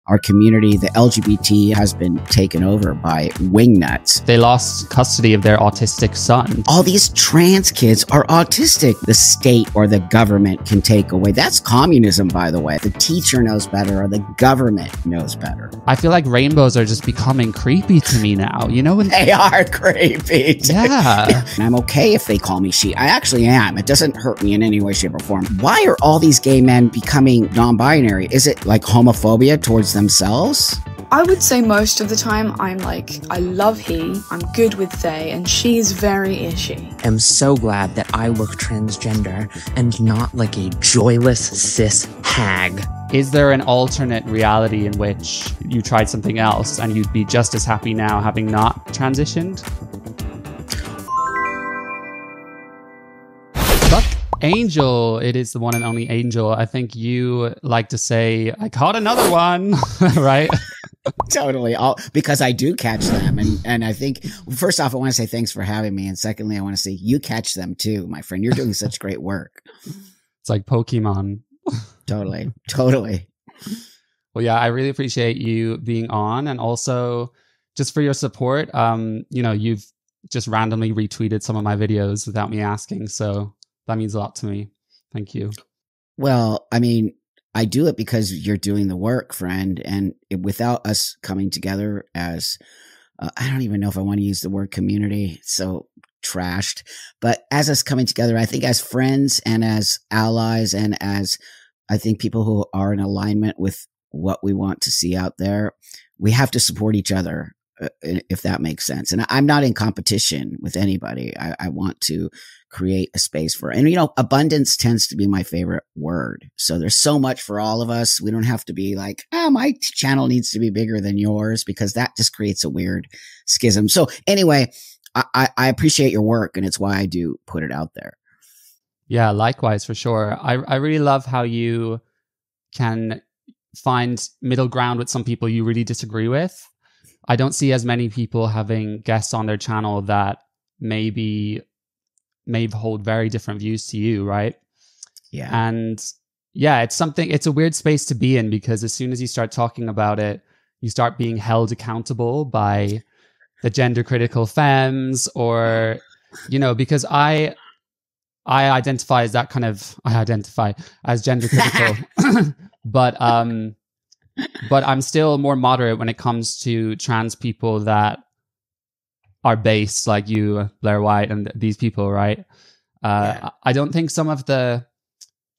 our community, the LGBT, has been taken over by wingnuts. They lost custody of their autistic son. All these trans kids are autistic. The state or the government can take away. That's communism, by the way. The teacher knows better or the government knows better. I feel like rainbows are just becoming creepy to me now. You know when they are creepy. Yeah. And I'm okay if they call me she. I actually am. It doesn't hurt me in any way, shape, or form. Why are all these gay men becoming non-binary? Is it like homophobia towards themselves? I would say most of the time I'm like, I love he, I'm good with they, and she's very ishy. I'm so glad that I look transgender and not like a joyless cis hag. Is there an alternate reality in which you tried something else and you'd be just as happy now having not transitioned? Buck Angel, it is the one and only Angel. I think you like to say, I caught another one, right? Totally. Because I do catch them. And I think, first off, I want to say thanks for having me. And secondly, I want to say you catch them too, my friend. You're doing such great work. It's like Pokemon. Totally. Well, yeah, I really appreciate you being on, and also just for your support. You know, you've just randomly retweeted some of my videos without me asking. So that means a lot to me. Thank you. Well, I mean, I do it because you're doing the work, friend. And without us coming together as, I don't even know if I want to use the word community. It's so trashed. But as us coming together, I think as friends and as allies and as I think people who are in alignment with what we want to see out there, we have to support each other, if that makes sense. And I'm not in competition with anybody. I want to create a space for, and you know, abundance tends to be my favorite word. So there's so much for all of us. We don't have to be like, my channel needs to be bigger than yours, because that just creates a weird schism. So anyway, I appreciate your work, and it's why I do put it out there. Yeah, likewise, for sure. I really love how you can find middle ground with some people you really disagree with. I don't see as many people having guests on their channel that may hold very different views to you, right? Yeah. And yeah, it's a weird space to be in, because as soon as you start talking about it, you start being held accountable by the gender critical femmes, or, you know, because I identify as that kind of, I identify as gender critical, but I'm still more moderate when it comes to trans people that are based like you, Blair White, and these people, right? Yeah. I don't think some of the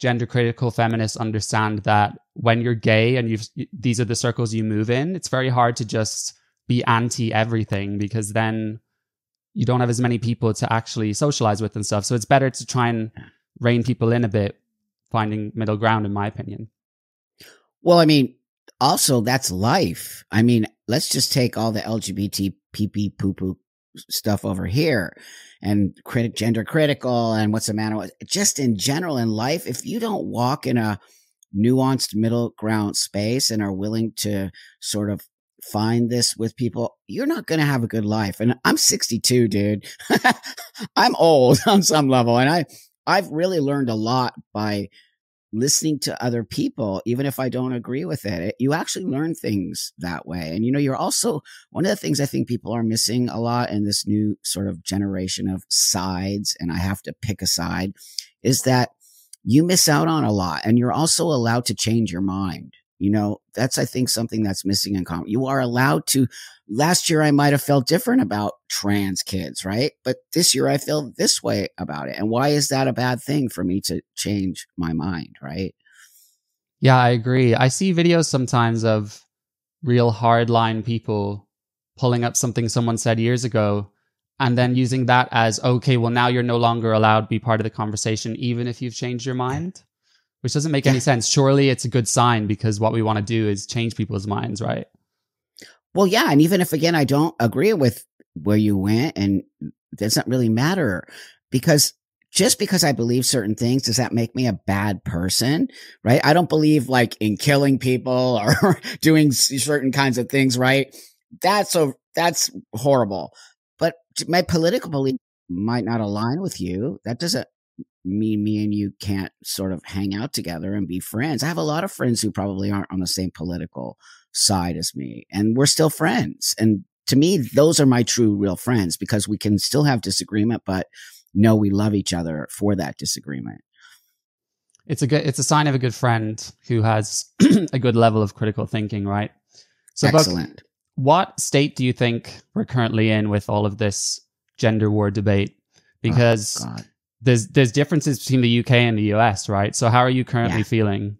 gender critical feminists understand that when you're gay and these are the circles you move in, it's very hard to just be anti everything, because then you don't have as many people to actually socialize with and stuff. So it's better to try and rein people in a bit, finding middle ground, in my opinion. Well, I mean, also that's life. I mean, let's just take all the LGBT pee poo poo stuff over here and gender critical and what's the matter with just in general in life. If you don't walk in a nuanced middle ground space and are willing to sort of find this with people, you're not going to have a good life. And I'm 62, dude. I'm old on some level. And I've really learned a lot by listening to other people, even if I don't agree with it. You actually learn things that way. And, you know, you're also, one of the things I think people are missing a lot in this new sort of generation of sides, and I have to pick a side, is that you miss out on a lot, and you're also allowed to change your mind. You know, that's, I think, something that's missing in common. You are allowed to. Last year, I might have felt different about trans kids, right? But this year, I feel this way about it. And why is that a bad thing for me to change my mind, right? Yeah, I agree. I see videos sometimes of real hardline people pulling up something someone said years ago and then using that as, okay, well, now you're no longer allowed to be part of the conversation, even if you've changed your mind. Which doesn't make any sense. Surely it's a good sign, because what we want to do is change people's minds, right? Well, yeah. And even if, again, I don't agree with where you went, and it doesn't really matter, because just because I believe certain things, does that make me a bad person? Right? I don't believe like in killing people or doing certain kinds of things, right? That's horrible. But my political belief might not align with you. That doesn't me and you can't sort of hang out together and be friends. I have a lot of friends who probably aren't on the same political side as me, and we're still friends. And to me, those are my true, real friends, because we can still have disagreement, but know we love each other for that disagreement. It's a sign of a good friend who has a good level of critical thinking, right? So, Excellent. Buck, what state do you think we're currently in with all of this gender war debate? Because there's differences between the UK and the US, right? So how are you currently feeling?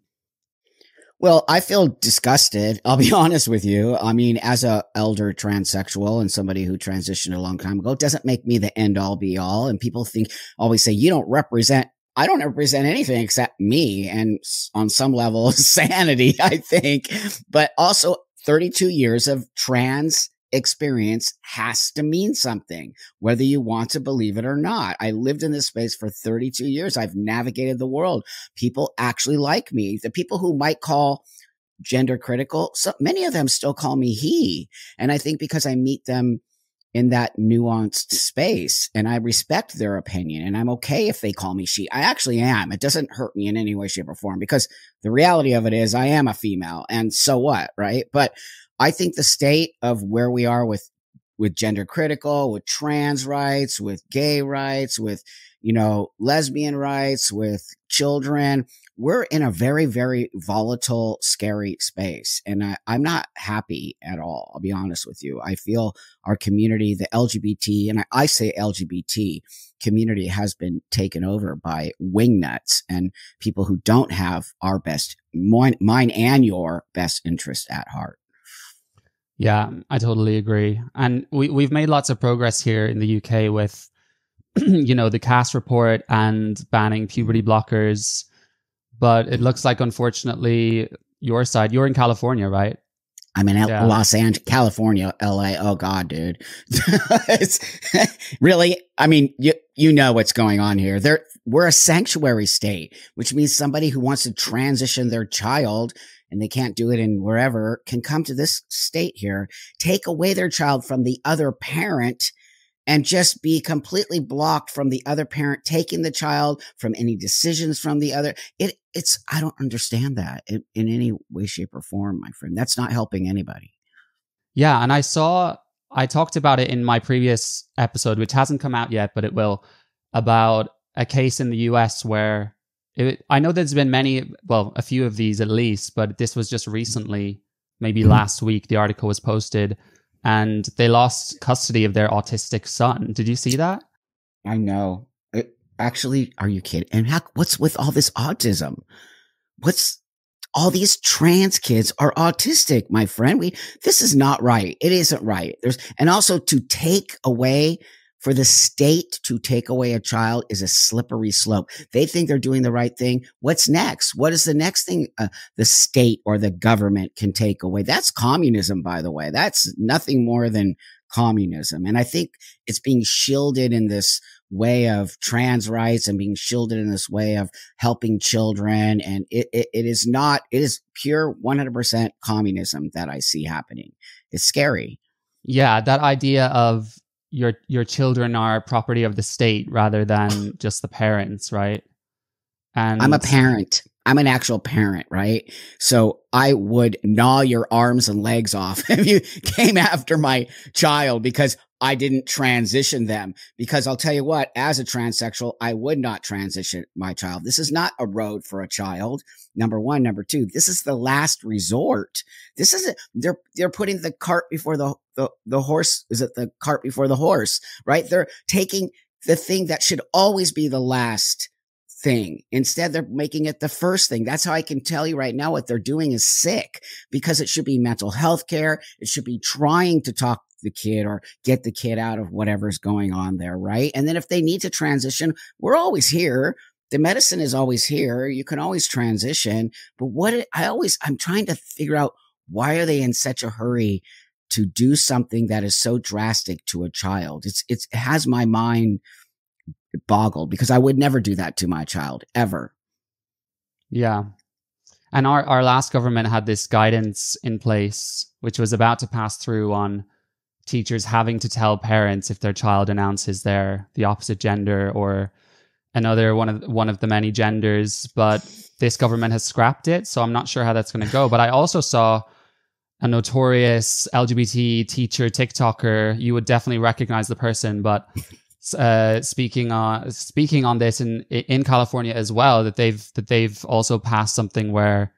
Well, I feel disgusted. I'll be honest with you. I mean, as a elder transsexual and somebody who transitioned a long time ago, it doesn't make me the end all be all. And people always say, I don't represent anything except me. And on some level, sanity, I think, but also 32 years of trans experience has to mean something, whether you want to believe it or not. I lived in this space for 32 years. I've navigated the world. People actually like me. The people who might call gender critical, so many of them still call me he. And I think because I meet them in that nuanced space and I respect their opinion, and I'm okay if they call me she. I actually am. It doesn't hurt me in any way, shape, or form, because the reality of it is I am a female, and so what, right? But I think the state of where we are with gender critical, with trans rights, with gay rights, with, lesbian rights, with children, we're in a very, very volatile, scary space. And I'm not happy at all. I'll be honest with you. I feel our community, the LGBT, and I say LGBT community, has been taken over by wingnuts and people who don't have our mine and your best interest at heart. Yeah, I totally agree. And we've made lots of progress here in the UK with, the CAS report and banning puberty blockers. But it looks like, unfortunately, your side, you're in California, right? I'm in Los Angeles, California, LA. Oh God, dude. It's really, I mean, you know what's going on here. We're a sanctuary state, which means somebody who wants to transition their child and they can't do it in wherever can come to this state here, take away their child from the other parent, and just be completely blocked from the other parent taking the child, from any decisions from the other. I don't understand that in any way, shape, or form, my friend. That's not helping anybody. Yeah. And I talked about it in my previous episode, which hasn't come out yet, but it will, about a case in the US where I know there's been a few of these at least, but this was just recently, maybe last week, the article was posted, and they lost custody of their autistic son. Did you see that? I know. Actually, are you kidding? And what's with all this autism? All these trans kids are autistic, my friend. This is not right. It isn't right. And also for the state to take away a child is a slippery slope. They think they're doing the right thing. What's next? What is the next thing the state or the government can take away? That's communism, by the way. That's nothing more than communism. And I think it's being shielded in this way of trans rights and being shielded in this way of helping children. And it is pure 100% communism that I see happening. It's scary. Yeah, that idea of your children are property of the state rather than just the parents, right? And I'm a parent. I'm an actual parent, right? So I would gnaw your arms and legs off if you came after my child because I didn't transition them. Because I'll tell you what, as a transsexual, I would not transition my child. This is not a road for a child. Number one. Number two, this is the last resort. This is they're putting the cart before the horse. Is it the cart before the horse, right? They're taking the thing that should always be the last thing. Instead, they're making it the first thing. That's how I can tell you right now what they're doing is sick, because it should be mental health care. It should be trying to talk the kid or get the kid out of whatever's going on there, right? And then if they need to transition, we're always here. The medicine is always here. You can always transition. But I'm trying to figure out, why are they in such a hurry to do something that is so drastic to a child? It has my mind boggled, because I would never do that to my child, ever. Yeah. And our last government had this guidance in place, which was about to pass through, on teachers having to tell parents if their child announces they're the opposite gender or another one of the many genders, but this government has scrapped it. So I'm not sure how that's going to go. But I also saw a notorious LGBT teacher TikToker. You would definitely recognize the person, but speaking on this in California as well, that they've also passed something where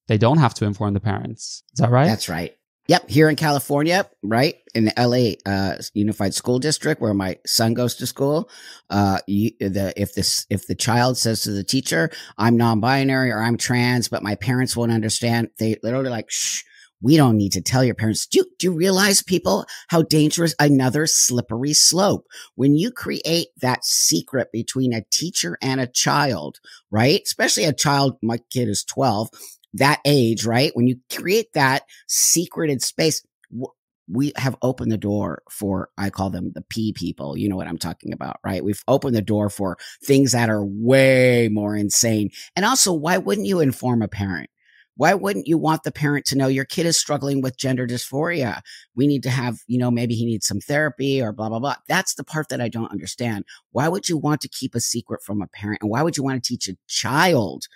they don't have to inform the parents. Is that right? That's right. Yep, here in California, right, in the LA Unified School District, where my son goes to school, if the child says to the teacher, "I'm non-binary" or "I'm trans," but my parents won't understand, they literally like, "Shh, we don't need to tell your parents." Do you realize, people, how dangerous? Another slippery slope. When you create that secret between a teacher and a child, right? Especially a child, my kid is 12. That age, right? When you create that secreted space, we have opened the door for, I call them the P people. You know what I'm talking about, right? We've opened the door for things that are way more insane. And also, why wouldn't you inform a parent? Why wouldn't you want the parent to know your kid is struggling with gender dysphoria? We need to have, maybe he needs some therapy or blah, blah, blah. That's the part that I don't understand. Why would you want to keep a secret from a parent? And why would you want to teach a child?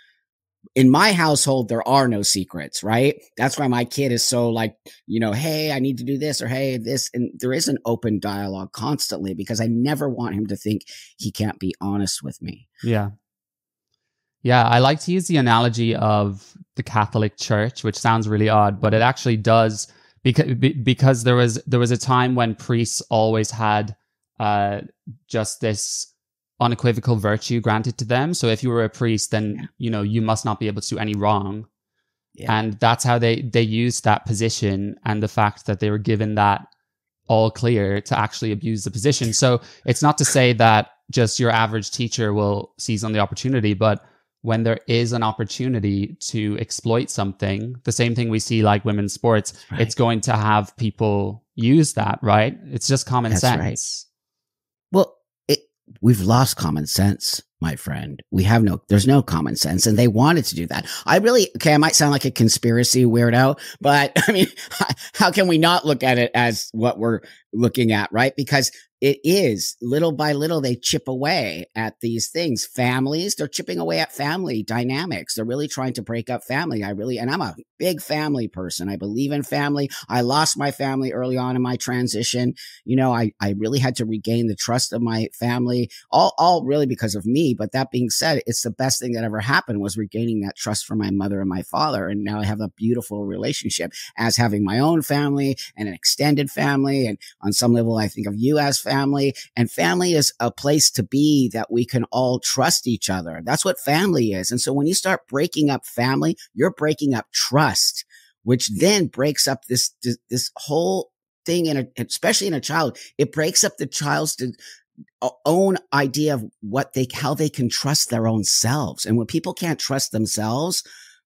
In my household, there are no secrets, right? That's why my kid is so like, hey, I need to do this, or hey, this. And there is an open dialogue constantly, because I never want him to think he can't be honest with me. Yeah. Yeah, I like to use the analogy of the Catholic Church, which sounds really odd, but it actually does, because there was a time when priests always had just this unequivocal virtue granted to them. So if you were a priest, then you must not be able to do any wrong. Yeah. And that's how they used that position, and the fact that they were given that all clear to actually abuse the position. So it's not to say that just your average teacher will seize on the opportunity, but when there is an opportunity to exploit something, the same thing we see like women's sports, right, it's going to have people use that, right? It's just common sense. Right. Well, we've lost common sense, my friend. There's no common sense, and they wanted to do that. I might sound like a conspiracy weirdo, but I mean, how can we not look at it as what we're looking at, right? Because it is little by little, they chip away at these things. Families, they're chipping away at family dynamics. They're really trying to break up family. And I'm a big family person. I believe in family. I lost my family early on in my transition. I really had to regain the trust of my family, all really because of me. But that being said, it's the best thing that ever happened, was regaining that trust from my mother and my father. And now I have a beautiful relationship as having my own family and an extended family. And on some level, I think of you as family. And family is a place to be that we can all trust each other. That's what family is. And so when you start breaking up family, you're breaking up trust, which then breaks up this whole thing, especially in a child. It breaks up the child's own idea of how they can trust their own selves. And when people can't trust themselves,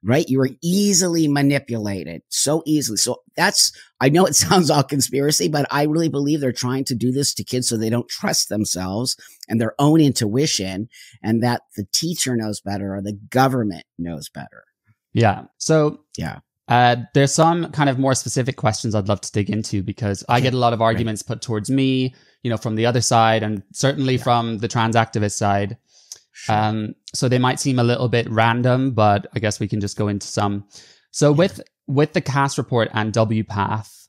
right, you are easily manipulated, so easily. So I know it sounds all conspiracy, but I really believe they're trying to do this to kids so they don't trust themselves and their own intuition, and that the teacher knows better or the government knows better. Yeah. So yeah. There's some kind of more specific questions I'd love to dig into, because I get a lot of arguments put towards me, from the other side, and certainly from the trans activist side. Sure. So they might seem a little bit random, but I guess we can just go into some. So with the CAS report and WPATH,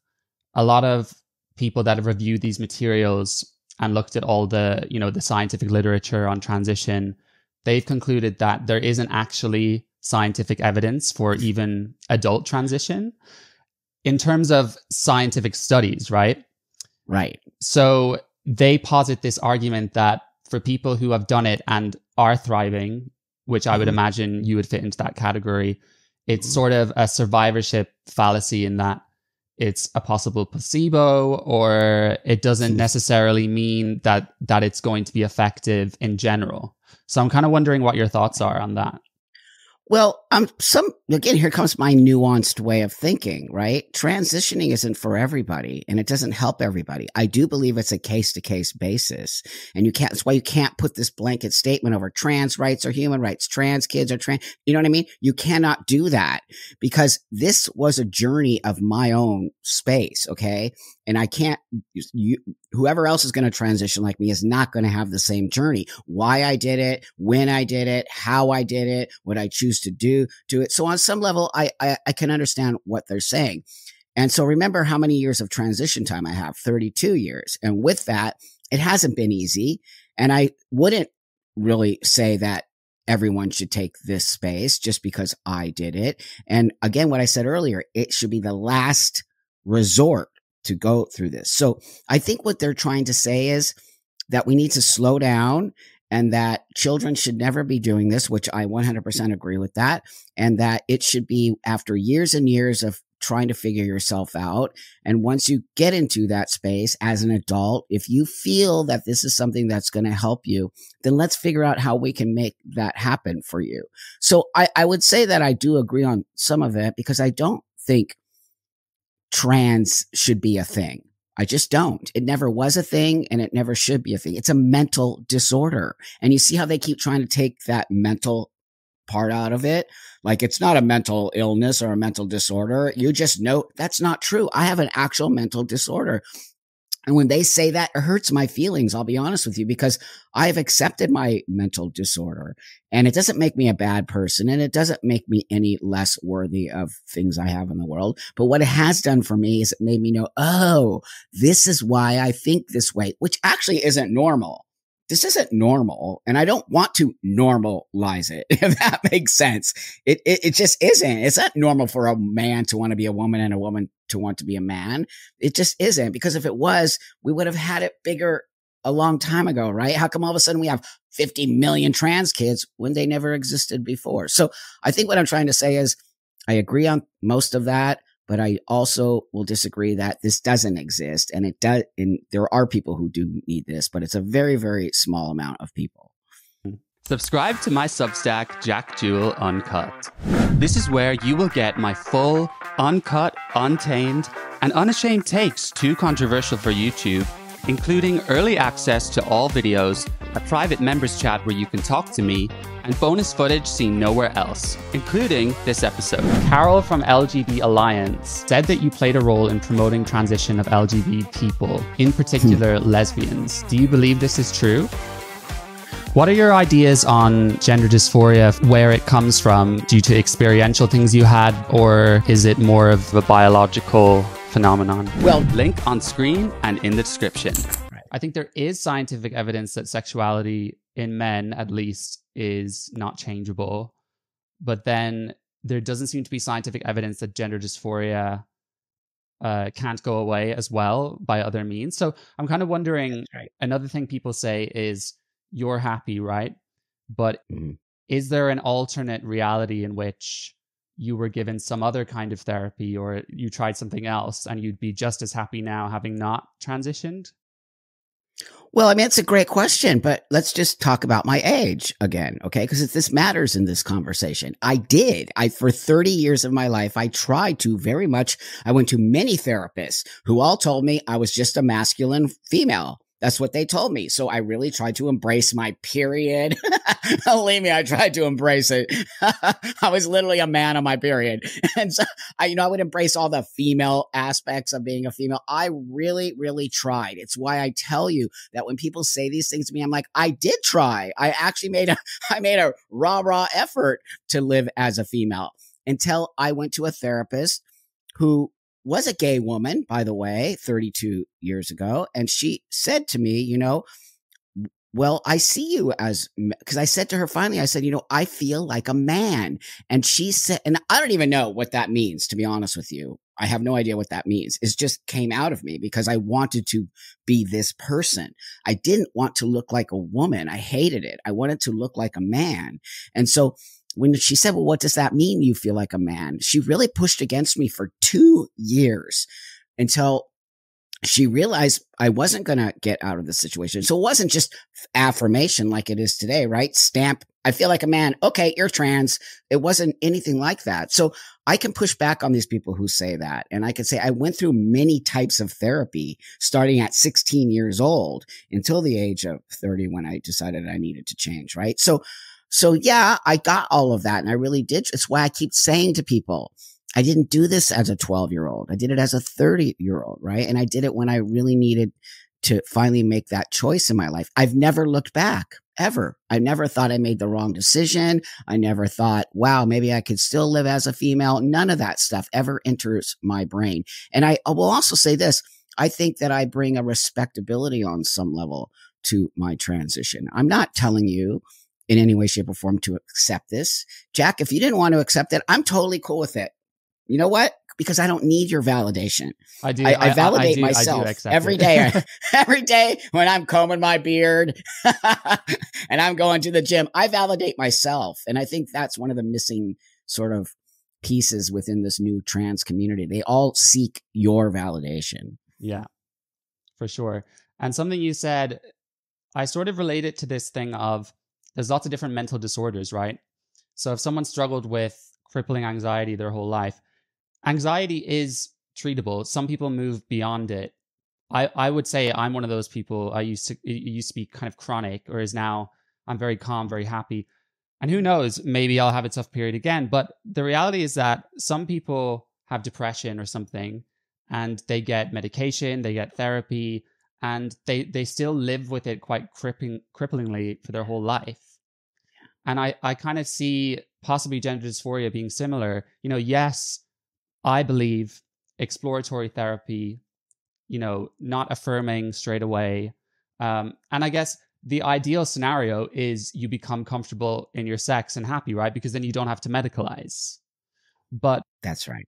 a lot of people that have reviewed these materials and looked at all the, the scientific literature on transition, they've concluded that there isn't actually scientific evidence for even adult transition in terms of scientific studies, right? Right. So they posit this argument that for people who have done it and are thriving, which I would imagine you would fit into that category, it's sort of a survivorship fallacy in that it's a possible placebo, or it doesn't necessarily mean that it's going to be effective in general. So I'm kind of wondering what your thoughts are on that. Well, again, here comes my nuanced way of thinking, right? Transitioning isn't for everybody and it doesn't help everybody. I do believe it's a case to case basis. And that's why you can't put this blanket statement over trans rights or human rights. Trans kids are trans. You know what I mean? You cannot do that because this was a journey of my own space. Okay. And I can't, whoever else is going to transition like me is not going to have the same journey. Why I did it, when I did it, how I did it, what I choose to do it. So on some level, I can understand what they're saying. And so remember how many years of transition time I have, 32 years. And with that, it hasn't been easy. And I wouldn't really say that everyone should take this space just because I did it. And again, what I said earlier, it should be the last resort to go through this. So I think what they're trying to say is that we need to slow down and that children should never be doing this, which I 100% agree with that. And that it should be after years and years of trying to figure yourself out. And once you get into that space as an adult, if you feel that this is something that's going to help you, then let's figure out how we can make that happen for you. So I would say that I do agree on some of it because I don't think trans should be a thing. I just don't. It never was a thing and it never should be a thing. It's a mental disorder. And you see how they keep trying to take that mental part out of it? Like it's not a mental illness or a mental disorder. You just know that's not true. I have an actual mental disorder. And when they say that, it hurts my feelings. I'll be honest with you, because I have accepted my mental disorder and it doesn't make me a bad person and it doesn't make me any less worthy of things I have in the world. But what it has done for me is it made me know, oh, this is why I think this way, which actually isn't normal. This isn't normal. And I don't want to normalize it, if that makes sense. It just isn't. It's not normal for a man to want to be a woman and a woman to want to be a man. It just isn't, because if it was, we would have had it bigger a long time ago, right? How come all of a sudden we have 50 million trans kids when they never existed before? So I think what I'm trying to say is I agree on most of that, but I also will disagree that this doesn't exist. And it does. And there are people who do need this, but it's a very, very small amount of people. Subscribe to my Substack, Jack Jewel Uncut. This is where you will get my full, uncut, untamed, and unashamed takes too controversial for YouTube, including early access to all videos, a private members chat where you can talk to me, and bonus footage seen nowhere else, including this episode. Carol from LGB Alliance said that you played a role in promoting transition of LGBT people, in particular lesbians. Do you believe this is true? What are your ideas on gender dysphoria, where it comes from, due to experiential things you had, or is it more of a biological phenomenon? Well, link on screen and in the description. I think there is scientific evidence that sexuality in men, at least, is not changeable. But then there doesn't seem to be scientific evidence that gender dysphoria can't go away as well by other means. So I'm kind of wondering, another thing people say is, you're happy, right? But is there an alternate reality in which you were given some other kind of therapy, or you tried something else and you'd be just as happy now having not transitioned? Well, I mean, it's a great question, but let's just talk about my age again, okay? Because this matters in this conversation. For 30 years of my life, I tried to very much, I went to many therapists who all told me I was just a masculine female. That's what they told me. So I really tried to embrace my period. Believe me, I tried to embrace it. I was literally a man on my period. And so I would embrace all the female aspects of being a female. I really, really tried. It's why I tell you that when people say these things to me, I'm like, I did try. I actually made a raw effort to live as a female, until I went to a therapist who was a gay woman, by the way, 32 years ago. And she said to me, well, I see you as, because I said to her finally, I said, I feel like a man. And she said, and I don't even know what that means, to be honest with you. I have no idea what that means. It just came out of me because I wanted to be this person. I didn't want to look like a woman. I hated it. I wanted to look like a man. And so when she said, well, what does that mean, you feel like a man? She really pushed against me for 2 years until she realized I wasn't going to get out of the situation. So it wasn't just affirmation like it is today, right? Stamp I feel like a man. Okay, you're trans. It wasn't anything like that. So I can push back on these people who say that. And I can say I went through many types of therapy starting at 16 years old until the age of 30 when I decided I needed to change. Right. So yeah, I got all of that and I really did. It's why I keep saying to people, I didn't do this as a 12-year-old. I did it as a 30-year-old. Right. And I did it when I really needed to finally make that choice in my life. I've never looked back ever. I never thought I made the wrong decision. I never thought, wow, maybe I could still live as a female. None of that stuff ever enters my brain. And I will also say this. I think that I bring a respectability on some level to my transition. I'm not telling you in any way, shape, or form to accept this. Jack, if you didn't want to accept it, I'm totally cool with it. You know what? Because I don't need your validation. I do. I validate myself every day. Every day when I'm combing my beard and I'm going to the gym, I validate myself. And I think that's one of the missing sort of pieces within this new trans community. They all seek your validation. Yeah, for sure. And something you said, I sort of relate it to this thing of there's lots of different mental disorders, right? So if someone struggled with crippling anxiety their whole life, anxiety is treatable. Some people move beyond it. I would say I'm one of those people. It used to be kind of chronic, whereas now I'm very calm, very happy. And who knows, maybe I'll have a tough period again. But the reality is that some people have depression or something, and they get medication, they get therapy, and they still live with it quite cripplingly for their whole life. And I kind of see possibly gender dysphoria being similar. Yes, I believe exploratory therapy, not affirming straight away. And I guess the ideal scenario is you become comfortable in your sex and happy, right? Because then you don't have to medicalize. But that's right.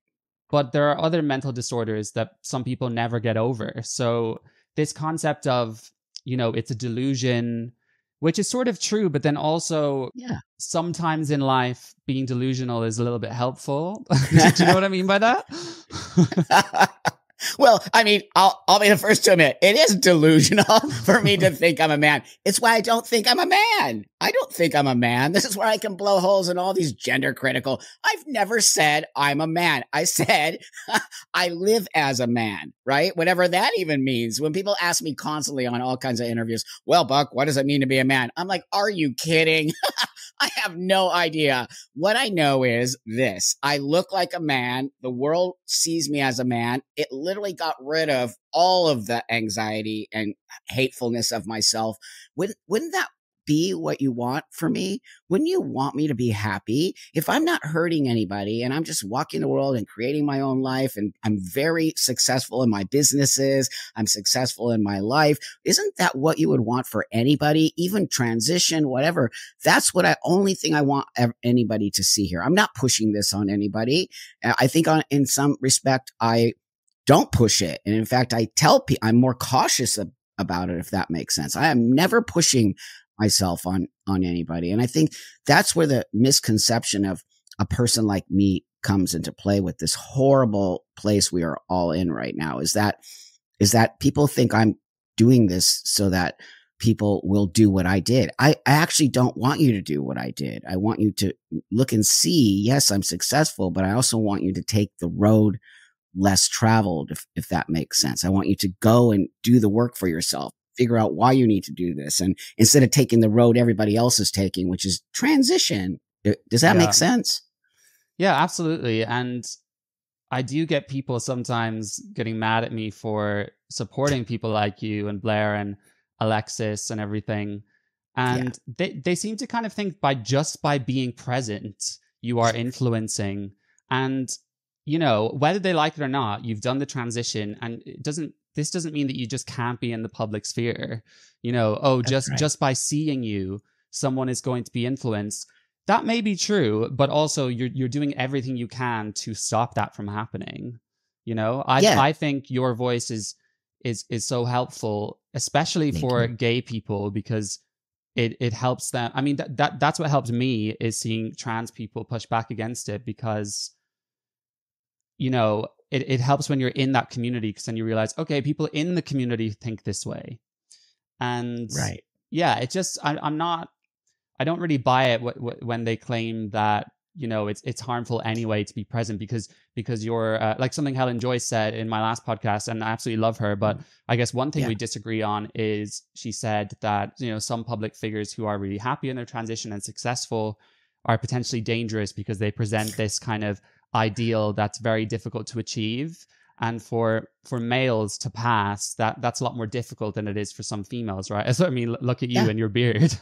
But there are other mental disorders that some people never get over. So this concept of, it's a delusion, which is sort of true, but then also sometimes in life being delusional is a little bit helpful. Do you know what I mean by that? Well, I mean, I'll be the first to admit it is delusional for me to think I'm a man. It's why I don't think I'm a man. I don't think I'm a man. This is where I can blow holes in all these gender critical. I've never said I'm a man. I said I live as a man, right? Whatever that even means. When people ask me constantly on all kinds of interviews, well, Buck, what does it mean to be a man? I'm like, are you kidding? I have no idea. What I know is this. I look like a man. The world sees me as a man. It literally got rid of all of the anxiety and hatefulness of myself. Wouldn't that be what you want for me? Wouldn't you want me to be happy? If I'm not hurting anybody and I'm just walking the world and creating my own life and I'm very successful in my businesses, I'm successful in my life, isn't that what you would want for anybody? Even transition, whatever. That's only thing I want anybody to see here. I'm not pushing this on anybody. I think in some respect, I don't push it. And in fact, I tell people I'm more cautious about it, if that makes sense. I am never pushing myself on anybody. And I think that's where the misconception of a person like me comes into play with this horrible place we are all in right now is that people think I'm doing this so that people will do what I did. I actually don't want you to do what I did. I want you to look and see, yes, I'm successful, but I also want you to take the road less traveled, if that makes sense. I want you to go and do the work for yourself. Figure out why you need to do this. And instead of taking the road everybody else is taking, which is transition. Does that make sense? Yeah, absolutely. And I do get people sometimes getting mad at me for supporting people like you and Blair and Alexis and everything. And they seem to kind of think by being present, you are influencing. And, whether they like it or not, you've done the transition, and this doesn't mean that you just can't be in the public sphere. Just by seeing you, someone is going to be influenced. That may be true, but also you're doing everything you can to stop that from happening. I think your voice is so helpful, especially for gay people, because it helps them. I mean, that's what helped me, is seeing trans people push back against it, because it helps when you're in that community, because then you realize, okay, people in the community think this way. And right. Yeah, it just, I'm not I don't really buy it when they claim that, you know, it's harmful anyway to be present because you're like something Helen Joyce said in my last podcast, and I absolutely love her. But I guess one thing we disagree on is she said that, you know, some public figures who are really happy in their transition and successful are potentially dangerous because they present this kind of ideal that's very difficult to achieve. And for males to pass, that's a lot more difficult than it is for some females, right? So I mean, look at you and your beard.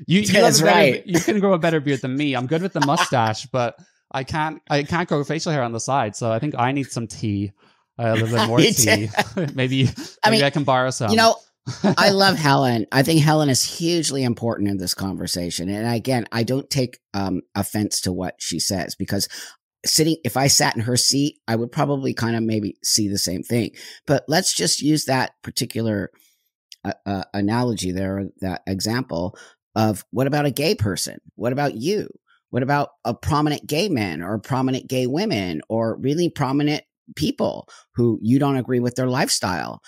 You That's right. You can grow a better beard than me. I'm good with the mustache, but I can't grow facial hair on the side. So I think I need some tea, a little bit more tea. maybe I can borrow some. You know, I love Helen. I think Helen is hugely important in this conversation. And again, I don't take offense to what she says, because if I sat in her seat, I would probably kind of maybe see the same thing. But let's just use that particular analogy there, that example of, what about a gay person? What about you? What about a prominent gay man or prominent gay women or really prominent people who you don't agree with their lifestyle?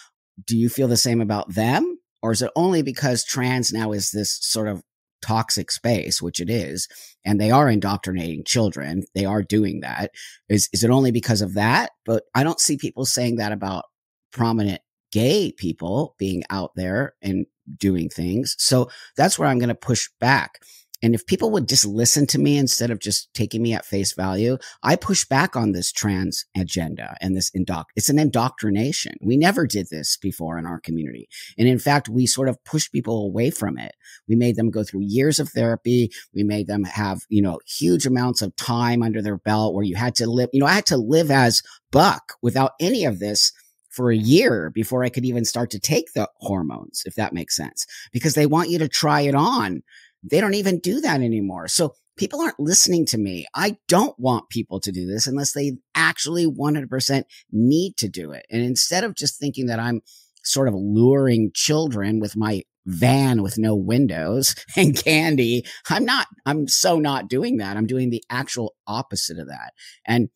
Do you feel the same about them? Or is it only because trans now is this sort of toxic space, which it is, and they are indoctrinating children, they are doing that. Is it only because of that? But I don't see people saying that about prominent gay people being out there and doing things. So that's where I'm going to push back. And if people would just listen to me instead of just taking me at face value, I push back on this trans agenda and this it's an indoctrination. We never did this before in our community. And in fact, we sort of pushed people away from it. We made them go through years of therapy. We made them have, you know, huge amounts of time under their belt where you had to live, you know, I had to live as Buck without any of this for a year before I could even start to take the hormones, if that makes sense, because they want you to try it on. They don't even do that anymore. So people aren't listening to me. I don't want people to do this unless they actually 100% need to do it. And instead of just thinking that I'm sort of luring children with my van with no windows and candy, I'm so not doing that. I'm doing the actual opposite of that. And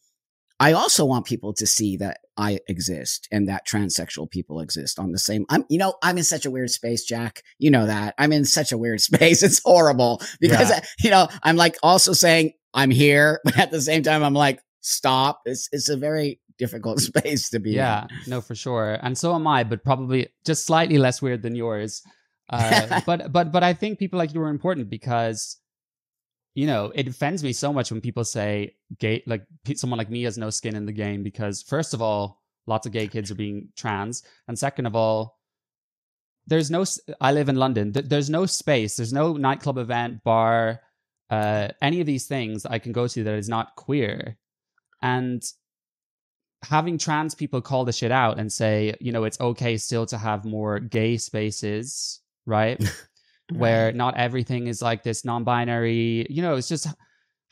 I also want people to see that I exist and that transsexual people exist on the same. I'm in such a weird space, Jack. You know that. I'm in such a weird space. It's horrible because, I'm like also saying I'm here, but at the same time, I'm like, stop. It's a very difficult space to be in. No, for sure. And so am I, but probably just slightly less weird than yours. But I think people like you are important because, you know, it offends me so much when people say gay, like someone like me has no skin in the game, because first of all, lots of gay kids are being trans. And second of all, I live in London. There's no space. There's no nightclub, event, bar, any of these things I can go to that is not queer. And having trans people call the shit out and say, you know, it's okay still to have more gay spaces, right? Where not everything is like this non-binary, you know, it's just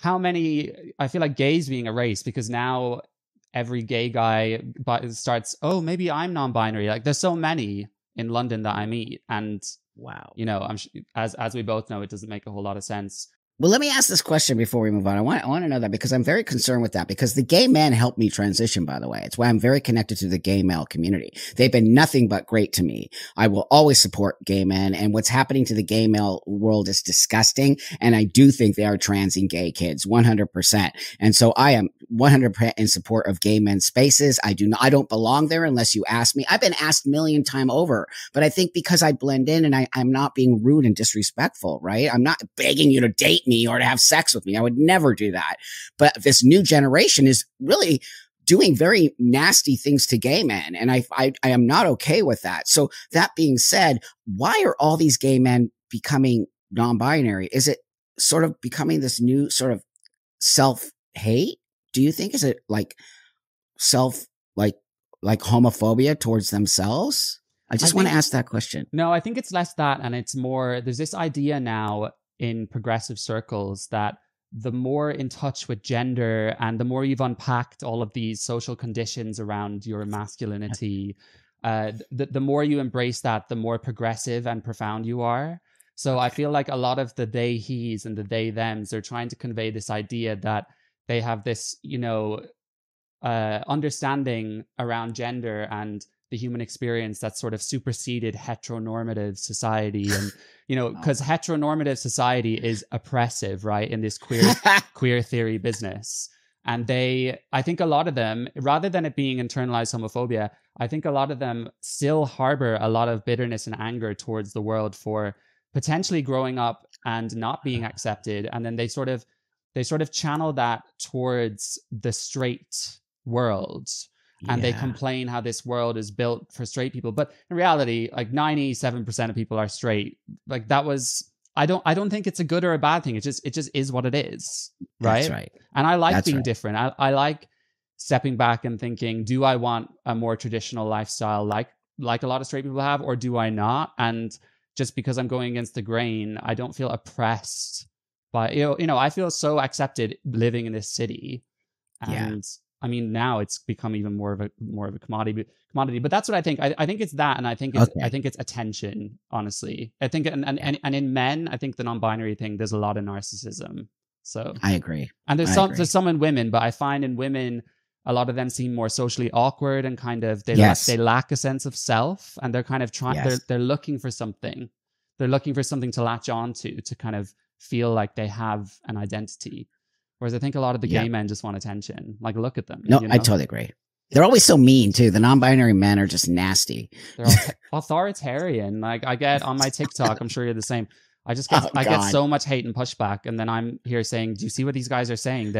I feel like gays being erased because now every gay guy starts, oh, maybe I'm non-binary. Like there's so many in London that I meet. And wow, you know, as we both know, it doesn't make a whole lot of sense. Well, let me ask this question before we move on. I want to know that because I'm very concerned with that, because the gay men helped me transition, by the way. It's why I'm very connected to the gay male community. They've been nothing but great to me. I will always support gay men, and what's happening to the gay male world is disgusting. And I do think they are transing gay kids 100%. And so I am 100% in support of gay men's spaces. I don't belong there unless you ask me. I've been asked a million times over, but I think because I blend in and I'm not being rude and disrespectful, right? I'm not begging you to date me or to have sex with me. I would never do that. But this new generation is really doing very nasty things to gay men. And I am not okay with that. So that being said, why are all these gay men becoming non-binary? Is it sort of becoming this new sort of self-hate? Do you think? Is it like like homophobia towards themselves? I just want to ask that question. No, I think it's less that. And it's more, there's this idea now in progressive circles that the more in touch with gender and the more you've unpacked all of these social conditions around your masculinity, the more you embrace that, the more progressive and profound you are. So I feel like a lot of the they, he's and the they, thems, they're trying to convey this idea that they have this, you know, understanding around gender and the human experience that sort of superseded heteronormative society. And, you know, because heteronormative society is oppressive, right, in this queer theory business. And I think a lot of them, rather than it being internalized homophobia, I think a lot of them still harbor a lot of bitterness and anger towards the world for potentially growing up and not being accepted. And then they sort of channel that towards the straight world. And they complain how this world is built for straight people. But in reality, like 97% of people are straight. Like that was, I don't think it's a good or a bad thing. It just is what it is. Right. That's right. And I like being different. I like stepping back and thinking, do I want a more traditional lifestyle like a lot of straight people have, or do I not? And just because I'm going against the grain, I don't feel oppressed by, you know, I feel so accepted living in this city. And I mean, now it's become even more of a commodity, but that's what I think. I think it's that. And I think it's attention, honestly. I think, and in men, I think the non-binary thing, there's a lot of narcissism. So I agree. And there's some in women, but I find in women, a lot of them seem more socially awkward and kind of, they lack a sense of self, and they're kind of trying, they're looking for something. They're looking for something to latch on to kind of feel like they have an identity. Whereas I think a lot of the gay men just want attention. Like, look at them. No, you know? I totally agree. They're always so mean too. The non-binary men are just nasty. They're authoritarian. Like I get on my TikTok, I'm sure you're the same. I get so much hate and pushback, and then I'm here saying, do you see what these guys are saying?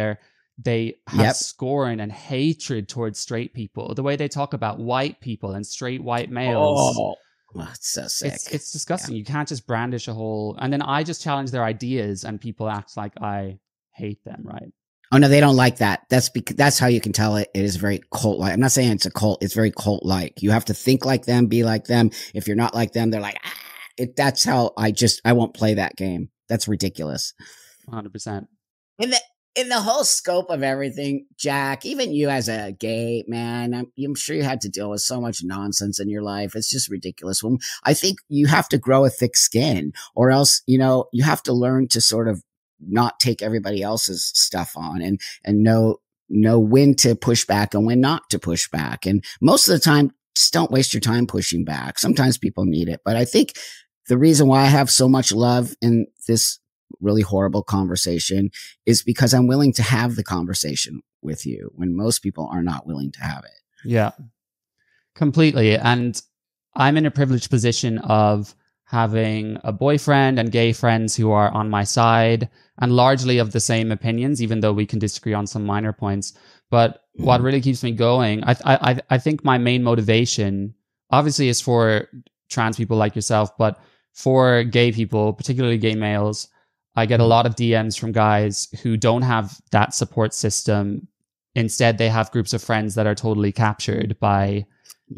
They have scorn and hatred towards straight people. The way they talk about white people and straight white males. Oh, it's so sick. It's disgusting. You can't just brandish a whole. And then I just challenge their ideas, and people act like I hate them, right? Oh no, they don't like that. That's how you can tell it is very cult-like. I'm not saying it's a cult. It's very cult-like. You have to think like them, be like them. If you're not like them, they're like, that's how I won't play that game. That's ridiculous. 100%. In the whole scope of everything, Jack, even you as a gay man, I'm sure you had to deal with so much nonsense in your life. It's just ridiculous. I think you have to grow a thick skin, or else, you know, you have to learn to sort of not take everybody else's stuff on and know when to push back and when not to push back. And most of the time, just don't waste your time pushing back. Sometimes people need it. But I think the reason why I have so much love in this really horrible conversation is because I'm willing to have the conversation with you when most people are not willing to have it. Yeah, completely. And I'm in a privileged position of having a boyfriend and gay friends who are on my side and largely of the same opinions, even though we can disagree on some minor points. But what really keeps me going, I think my main motivation obviously is for trans people like yourself, but for gay people, particularly gay males, I get a lot of DMs from guys who don't have that support system. Instead, they have groups of friends that are totally captured by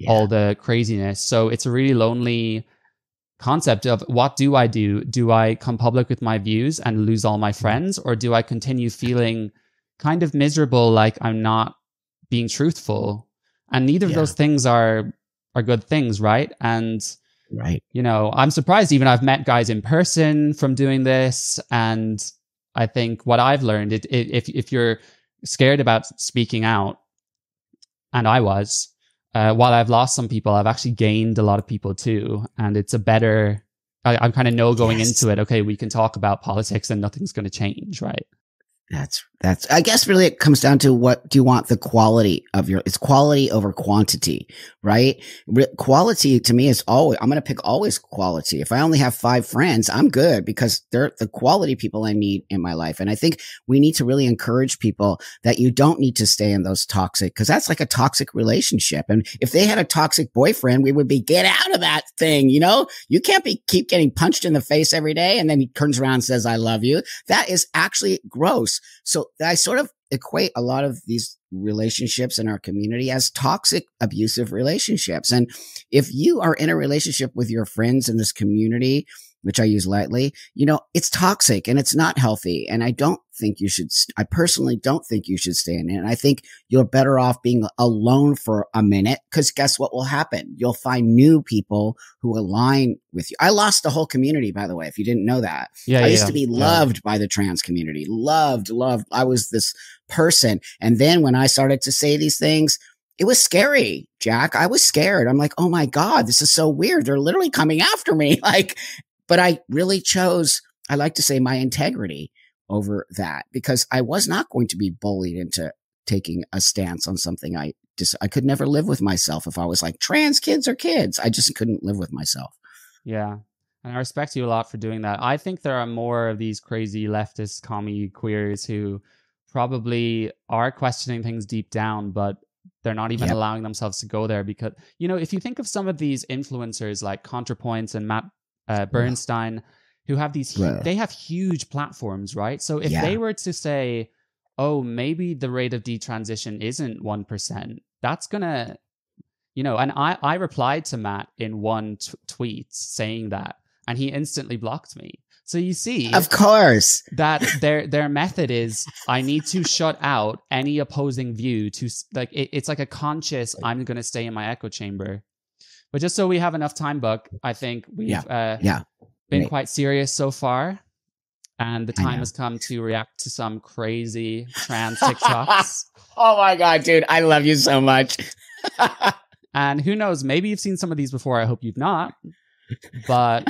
all the craziness. So it's a really lonely concept of, what do I do? Do I come public with my views and lose all my friends? Or do I continue feeling kind of miserable, like I'm not being truthful? And neither of those things are good things, right? And you know, I'm surprised even I've met guys in person from doing this. And I think what I've learned, if you're scared about speaking out, and I was, while I've lost some people, I've actually gained a lot of people too. And it's a better, I kind of know going into it, okay, we can talk about politics and nothing's going to change, right? That's, I guess really it comes down to, what do you want the quality of it's quality over quantity, right? Quality to me is always, I'm going to pick always quality. If I only have 5 friends, I'm good because they're the quality people I need in my life. And I think we need to really encourage people that you don't need to stay in those toxic, because that's like a toxic relationship. And if they had a toxic boyfriend, we would be, get out of that thing. You know, you can't keep getting punched in the face every day. And then he turns around and says, I love you. That is actually gross. So I sort of equate a lot of these relationships in our community as toxic, abusive relationships. And if you are in a relationship with your friends in this community which I use lightly, it's toxic and it's not healthy. And I personally don't think you should stay in it. And I think you're better off being alone for a minute, because guess what will happen? You'll find new people who align with you. I lost the whole community, by the way, if you didn't know that. I used to be loved by the trans community. Loved. I was this person. And then when I started to say these things, it was scary, Jack. I was scared. I'm like, oh my God, this is so weird. They're literally coming after me. But I really chose, I like to say, my integrity over that, because I was not going to be bullied into taking a stance on something. I could never live with myself if I was like, trans kids are kids. I just couldn't live with myself. Yeah. And I respect you a lot for doing that. I think there are more of these crazy leftist commie queers who probably are questioning things deep down, but they're not even allowing themselves to go there, because, if you think of some of these influencers like ContraPoints and Matt Bernstein, who have they have huge platforms, right? So if they were to say, oh, maybe the rate of detransition isn't 1%, that's gonna, and I replied to Matt in one tweet saying that, and he instantly blocked me. So you see, of course, that their method is, I need to shut out any opposing view to, like, it's like a conscious, I'm going to stay in my echo chamber. But just so we have enough time, Buck, I think we've been quite serious so far. And the time has come to react to some crazy trans TikToks. Oh my God, dude. I love you so much. And who knows, maybe you've seen some of these before. I hope you've not. But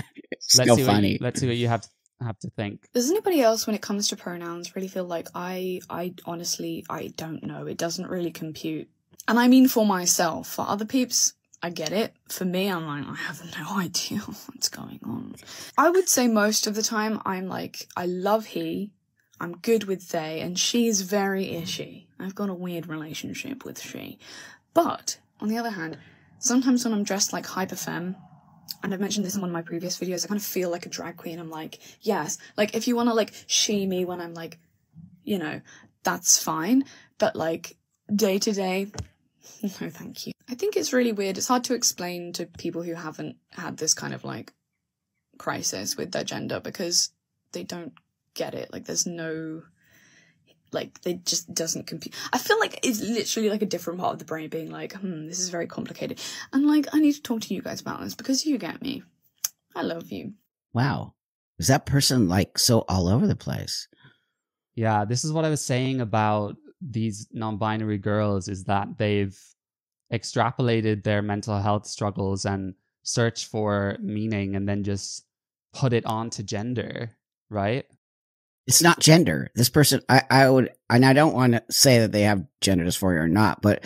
let's see what you have to think. Does anybody else, when it comes to pronouns, really feel like I honestly, I don't know. It doesn't really compute. And I mean for myself. For other peeps, I get it. For me, I'm like, I have no idea what's going on. I would say most of the time I'm like, I love he, I'm good with they, and she's very ishy. I've got a weird relationship with she. But, on the other hand, sometimes when I'm dressed like hyperfemme, and I've mentioned this in one of my previous videos, I kind of feel like a drag queen. I'm like, yes, like if you want to like she me when I'm like, that's fine. But like day to day, no thank you. I think it's really weird. It's hard to explain to people who haven't had this kind of like crisis with their gender, because they don't get it. Like there's no, like they just doesn't compute. I feel like it's literally like a different part of the brain being like, this is very complicated. And like, I need to talk to you guys about this because you get me. I love you. Wow. Is that person like so all over the place? Yeah, this is what I was saying about these non-binary girls, is that they've extrapolated their mental health struggles and search for meaning and then just put it onto gender, right? It's not gender. This person, I would, and I don't want to say that they have gender dysphoria or not, but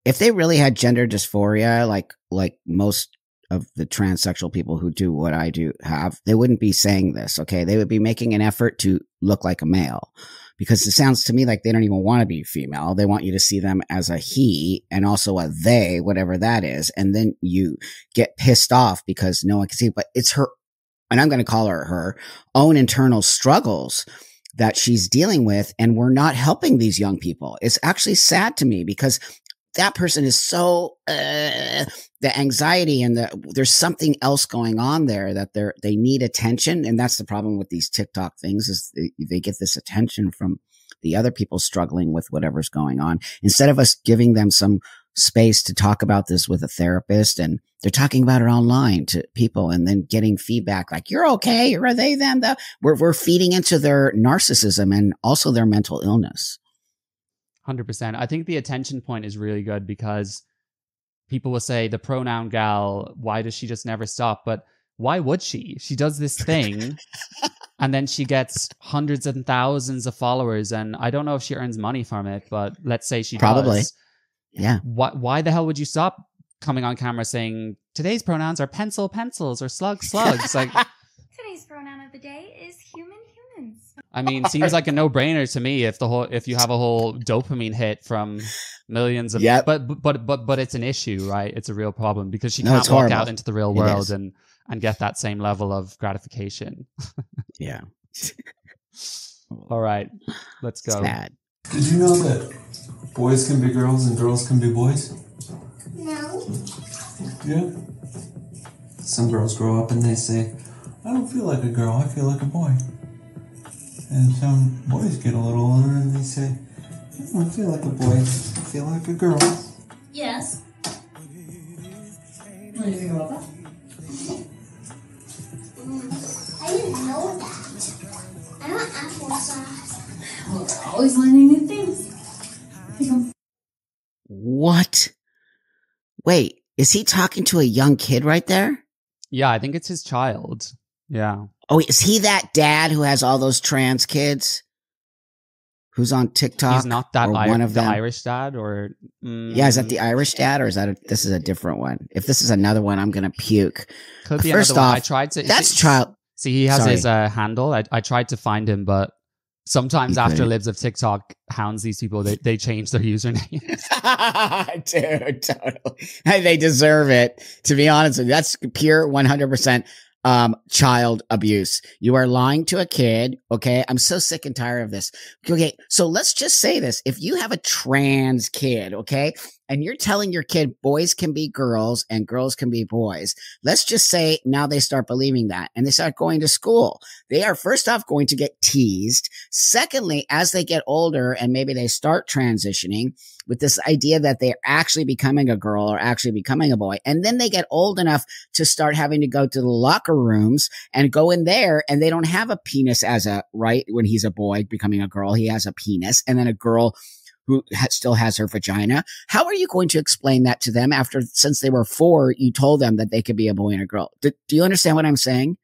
if they really had gender dysphoria, like most of the transsexual people who do what I do have, they wouldn't be saying this, okay? They would be making an effort to look like a male, because it sounds to me like they don't even want to be female. They want you to see them as a he and also a they, whatever that is. And then you get pissed off because no one can see it, but it's her, and I'm going to call her own internal struggles that she's dealing with. And we're not helping these young people. It's actually sad to me because that person is so, the anxiety and there's something else going on there that they need attention. And that's the problem with these TikTok things, is they get this attention from the other people struggling with whatever's going on, instead of us giving them some space to talk about this with a therapist. And they're talking about it online to people and then getting feedback like, you're okay, or are they them? We're feeding into their narcissism and also their mental illness. 100%. I think the attention point is really good, because people will say the pronoun gal, why does she just never stop? But why would she? She does this thing and then she gets hundreds and thousands of followers. And I don't know if she earns money from it, but let's say she probably does. Yeah. Why the hell would you stop coming on camera saying today's pronouns are pencils or slugs? Like, today's pronoun of the day is humans. I mean, seems like a no-brainer to me if you have a whole dopamine hit from millions of, but it's an issue, right? It's a real problem, because she can't walk out into the real world and get that same level of gratification. Yeah. All right, let's go. Sad. Did you know that boys can be girls and girls can be boys? No. Yeah. Some girls grow up and they say, I don't feel like a girl, I feel like a boy. And some boys get a little older and they say, I don't feel like a boy, I feel like a girl. Yes. What do you think about that? I didn't know that. I don't apple sauce. Well, we're always learning new things. Here you go. What? Wait, is he talking to a young kid right there? Yeah, I think it's his child. Yeah. Oh, is he that dad who has all those trans kids? Who's on TikTok? He's not that one of the them? Irish dad, or Yeah, is that the Irish dad, or is that this is a different one? If this is another one, I'm gonna puke. could be First another one. off, I tried to. that's child. See, he has Sorry. his handle. I tried to find him, but sometimes You after couldn't. Libs of TikTok hounds these people, they change their username. Dude, totally. Hey, they deserve it. To be honest with you, that's pure 100% child abuse. You are lying to a kid. Okay. I'm so sick and tired of this. Okay. So let's just say this. If you have a trans kid, okay, and you're telling your kid boys can be girls and girls can be boys, let's just say now they start believing that and they start going to school. They are first off going to get teased. Secondly, as they get older and maybe they start transitioning with this idea that they're actually becoming a girl or actually becoming a boy, and then they get old enough to start having to go to the locker rooms and go in there, and they don't have a penis as a right when he's a boy becoming a girl, he has a penis, and then a girl who still has her vagina. How are you going to explain that to them after, since they were 4, you told them that they could be a boy and a girl? Do you understand what I'm saying?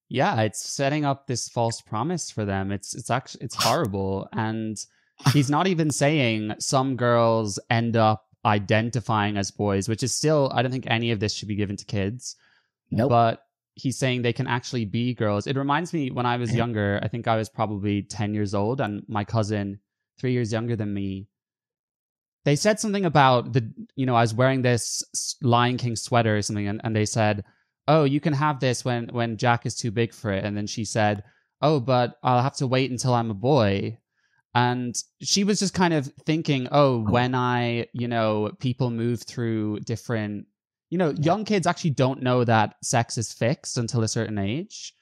Yeah, it's setting up this false promise for them. It's actually horrible, and he's not even saying some girls end up identifying as boys, which is still, I don't think any of this should be given to kids. Nope. But he's saying they can actually be girls. It reminds me when I was younger, I think I was probably 10 years old, and my cousin, 3 years younger than me, they said something about I was wearing this Lion King sweater or something, and they said, oh, you can have this when Jack is too big for it. And then she said, oh, but I'll have to wait until I'm a boy. And she was just kind of thinking, oh, when people move through different, young kids actually don't know that sex is fixed until a certain age.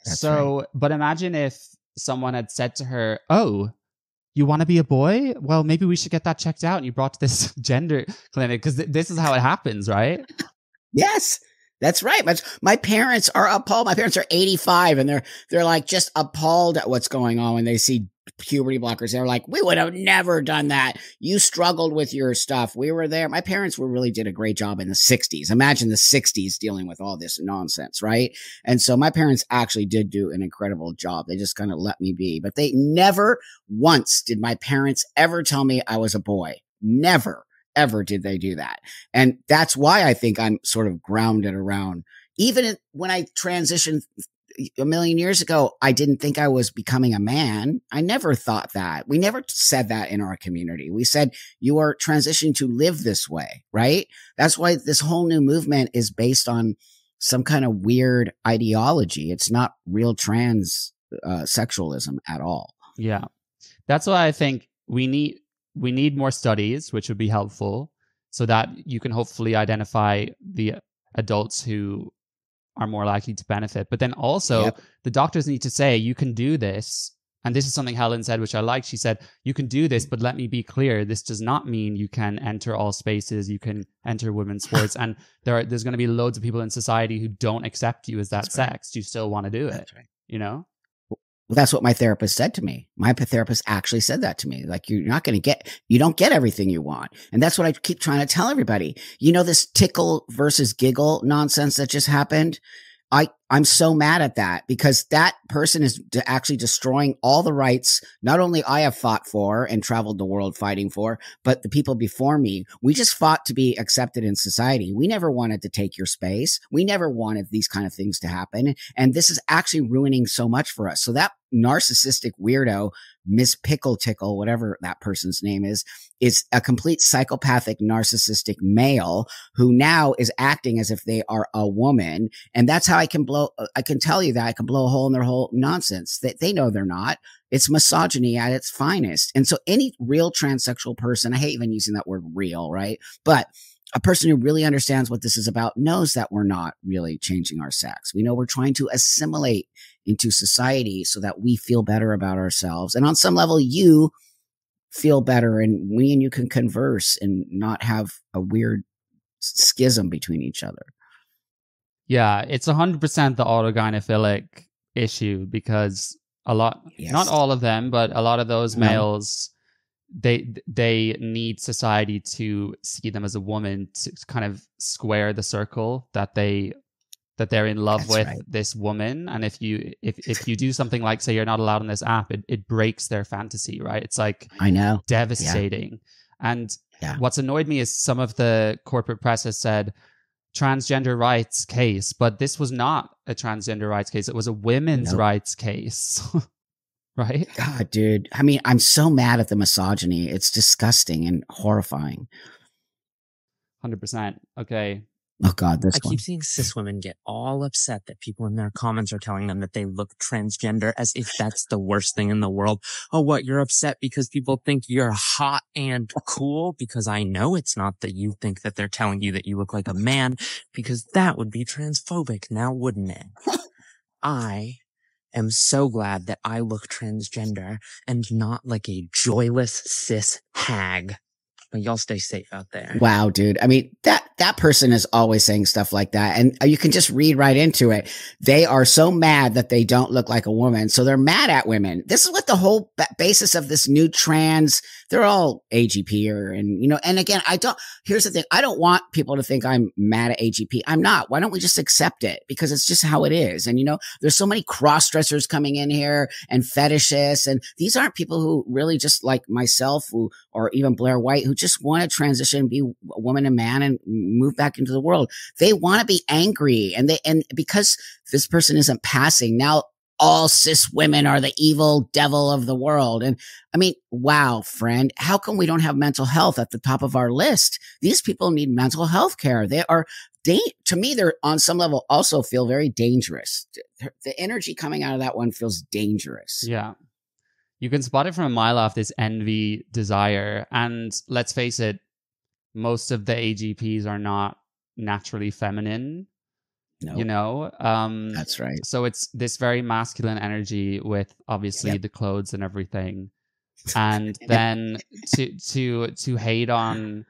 That's right. But imagine if someone had said to her, oh, you want to be a boy? Well, maybe we should get that checked out. And you brought to this gender clinic, because this is how it happens, right? Yes. That's right. My parents are appalled. My parents are 85 and they're like just appalled at what's going on when they see puberty blockers. They're like, we would have never done that. You struggled with your stuff. We were there. My parents really did a great job in the 60s. Imagine the 60s dealing with all this nonsense, right? And so my parents actually did do an incredible job. They just kind of let me be, but they never once did my parents ever tell me I was a boy. Never. Ever did they do that. And that's why I think I'm sort of grounded around, even when I transitioned a million years ago, I didn't think I was becoming a man. I never thought that. We never said that in our community. We said you are transitioning to live this way, right? That's why this whole new movement is based on some kind of weird ideology. It's not real trans sexualism at all. Yeah. That's why I think we need more studies, which would be helpful, so that you can hopefully identify the adults who are more likely to benefit. But then also the doctors need to say, you can do this. And this is something Helen said, which I like. She said, you can do this, but let me be clear. This does not mean you can enter all spaces. You can enter women's sports. And there's going to be loads of people in society who don't accept you as that sex. Do you still want to do it? Right. Well, that's what my therapist said to me. My therapist actually said that to me. Like, you don't get everything you want. And that's what I keep trying to tell everybody. This tickle versus giggle nonsense that just happened. I'm so mad at that, because that person is actually destroying all the rights not only I have fought for and traveled the world fighting for, but the people before me. We just fought to be accepted in society. We never wanted to take your space. We never wanted these kind of things to happen. And this is actually ruining so much for us. So that narcissistic weirdo, Miss Pickle Tickle, whatever that person's name is a complete psychopathic narcissistic male who now is acting as if they are a woman. And that's how I can tell you that I can blow a hole in their whole nonsense. They know they're not. It's misogyny at its finest. And so any real transsexual person, I hate even using that word real, right? But a person who really understands what this is about knows that we're not really changing our sex. We know we're trying to assimilate into society so that we feel better about ourselves. And on some level, you feel better and we and you can converse and not have a weird schism between each other. Yeah, it's 100% the autogynephilic issue because not all of them, but a lot of those males, they need society to see them as a woman to kind of square the circle that they're in love with this woman. And if you do something like say you're not allowed on this app, it breaks their fantasy, right? It's like I know, devastating. And what's annoyed me is some of the corporate press has said transgender rights case, but this was not a transgender rights case. It was a women's rights case. Right? God, dude. I mean, I'm so mad at the misogyny. It's disgusting and horrifying. 100%. Okay. Oh God, I keep seeing cis women get all upset that people in their comments are telling them that they look transgender as if that's the worst thing in the world. Oh, what? You're upset because people think you're hot and cool? Because I know it's not that you think that they're telling you that you look like a man, because that would be transphobic now, wouldn't it? I am so glad that I look transgender and not like a joyless cis hag. But y'all stay safe out there. Wow, dude. I mean, that person is always saying stuff like that. And you can just read right into it. They are so mad that they don't look like a woman. So they're mad at women. This is what the whole basis of this new trans, they're all AGP and again, here's the thing. I don't want people to think I'm mad at AGP. I'm not. Why don't we just accept it? Because it's just how it is. And there's so many cross-dressers coming in here and fetishists. And these aren't people who really just like myself or even Blair White, who just want to transition, be a woman and man and move back into the world. They want to be angry. And because this person isn't passing, now all cis women are the evil devil of the world. And I mean, wow, friend, how come we don't have mental health at the top of our list? These people need mental health care. They are, to me, they're on some level also feel very dangerous. The energy coming out of that one feels dangerous. Yeah. You can spot it from a mile off, this envy, desire. And let's face it, most of the AGPs are not naturally feminine. No. That's right. So it's this very masculine energy with obviously the clothes and everything. And then to hate on,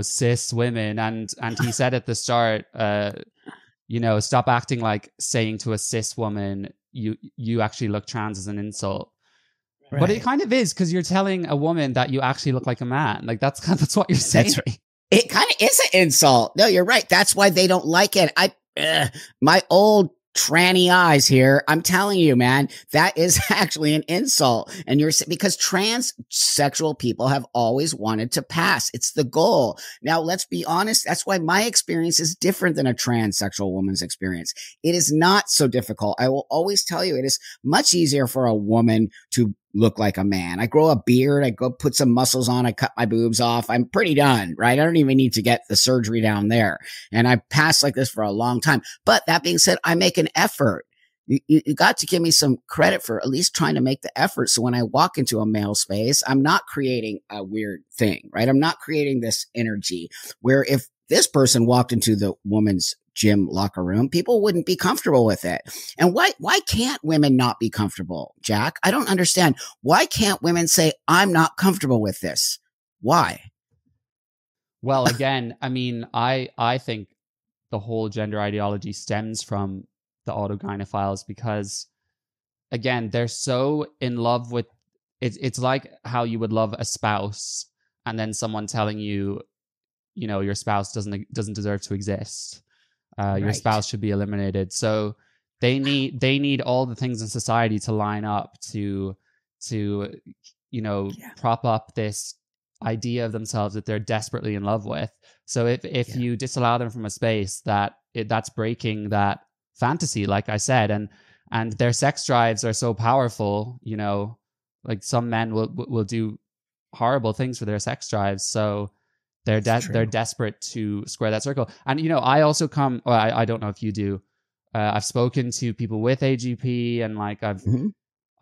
cis women. And he said at the start, stop acting like saying to a cis woman, you actually look trans as an insult. Right. But it kind of is, because you're telling a woman that you actually look like a man. Like that's what you're saying. That's right. It kind of is an insult. No, you're right. That's why they don't like it. My old tranny eyes here. I'm telling you, man, that is actually an insult. And because transsexual people have always wanted to pass. It's the goal. Now, let's be honest. That's why my experience is different than a transsexual woman's experience. It is not so difficult. I will always tell you, it is much easier for a woman to look like a man. I grow a beard. I go put some muscles on. I cut my boobs off. I'm pretty done, right? I don't even need to get the surgery down there. And I passed like this for a long time. But that being said, I make an effort. You got to give me some credit for at least trying to make the effort. So when I walk into a male space, I'm not creating a weird thing, right? I'm not creating this energy where if this person walked into the woman's gym locker room, people wouldn't be comfortable with it. And why can't women not be comfortable, Jack? I don't understand. Why can't women say, I'm not comfortable with this? Why? Well, again, I mean, I think the whole gender ideology stems from the autogynephiles because, again, they're so in love with it's like how you would love a spouse and then someone telling you, your spouse doesn't deserve to exist. Your spouse should be eliminated. So they need all the things in society to line up to prop up this idea of themselves that they're desperately in love with. So if you disallow them from a space, that's breaking that fantasy, like I said, and their sex drives are so powerful, like some men will do horrible things for their sex drives. So they're desperate to square that circle. And, I also I don't know if you do. I've spoken to people with AGP and like